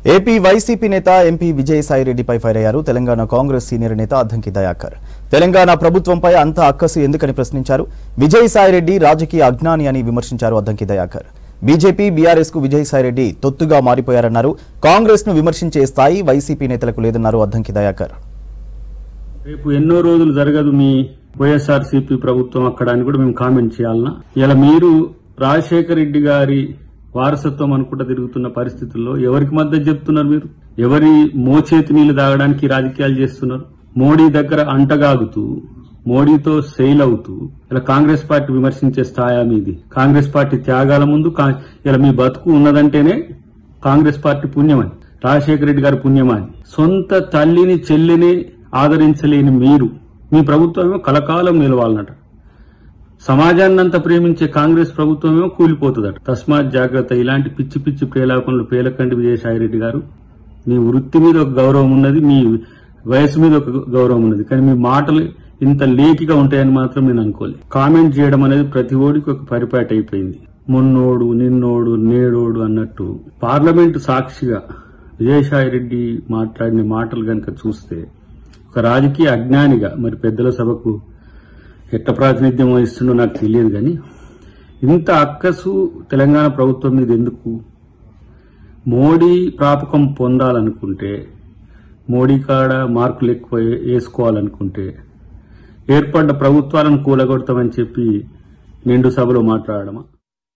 AP YCP నేత MP విజయసాయిరెడ్డిపై fire అయ్యారు Telangana Congress senior నేత అద్దంకి దయాకర్. తెలంగాణ ప్రభుత్వంపై అంత అక్కసు ఎందుకని ప్రశ్నించారు. విజయసాయిరెడ్డి రాజకీయ అజ్ఞాని అని విమర్శించారు అద్దంకి దయాకర్. బీజేపీ బీఆర్ఎస్ కు విజయసాయిరెడ్డి తొత్తుగా మారిపోయారన్నారు. కాంగ్రెస్ ను విమర్శించే స్థాయి వైసీపీ నేతలకు లేదన్నారు అద్దంకి దయాకర్. రేపు ఎన్నో రోజులు జరగదు మీ వైఎస్ఆర్సీపీ ప్రభుత్వం అక్కడ అని కూడా మేము కామెంట్ చేయాలన్నా. ఇలా మీరు రాజశేఖర రెడ్డి గారి వారసత్వం అనుకుంటా తిరుగుతున్న పరిస్థితుల్లో ఎవరికి మద్దతు చెప్తున్నారు? మీరు ఎవరి మోచేతి నీళ్లు తాగడానికి రాజకీయాలు చేస్తున్నారు? మోడీ దగ్గర అంటగాగుతూ మోడీతో సెయిల్ అవుతూ ఇలా కాంగ్రెస్ పార్టీ విమర్శించే స్థాయి మీది. కాంగ్రెస్ పార్టీ త్యాగాల ముందు ఇలా మీ బతుకు ఉన్నదంటేనే కాంగ్రెస్ పార్టీ పుణ్యమని, రాజశేఖర రెడ్డి గారి పుణ్యమని. సొంత తల్లిని చెల్లిని ఆదరించలేని మీరు, మీ ప్రభుత్వమేమో కలకాలం నిలవాలన్నట. సమాజాన్నంతా ప్రేమించే కాంగ్రెస్ ప్రభుత్వమేమో కూలిపోతుందట. తస్మాత్ జాగ్రత్త. ఇలాంటి పిచ్చి పిచ్చి ప్రేలాపనలు పేలకండి విజయసాయిరెడ్డి గారు. మీ వృత్తి మీద ఒక గౌరవం ఉన్నది, మీ వయసు మీద ఒక గౌరవం ఉన్నది, కానీ మీ మాటలు ఇంత లేకిగా ఉంటాయని మాత్రం నేను అనుకోలేదు. కామెంట్ చేయడం అనేది ప్రతి ఓడికి ఒక పరిపాటి అయిపోయింది. మొన్నోడు నిన్నోడు నేడోడు అన్నట్టు. పార్లమెంటు సాక్షిగా విజయసాయిరెడ్డి మాట్లాడిన మాటలు కనుక చూస్తే ఒక రాజకీయ అజ్ఞానిగా, మరి పెద్దల సభకు ఎట్ట ప్రాతినిధ్యం వహిస్తుండో నాకు తెలియదు, కానీ ఇంత అక్కసు తెలంగాణ ప్రభుత్వం మీద ఎందుకు? మోడీ ప్రాపకం పొందాలనుకుంటే, మోడీ కాడ మార్కులు ఎక్కువ వేసుకోవాలనుకుంటే ఏర్పడ్డ ప్రభుత్వాలను కూలగొడతామని చెప్పి నిండు సభలో మాట్లాడమా?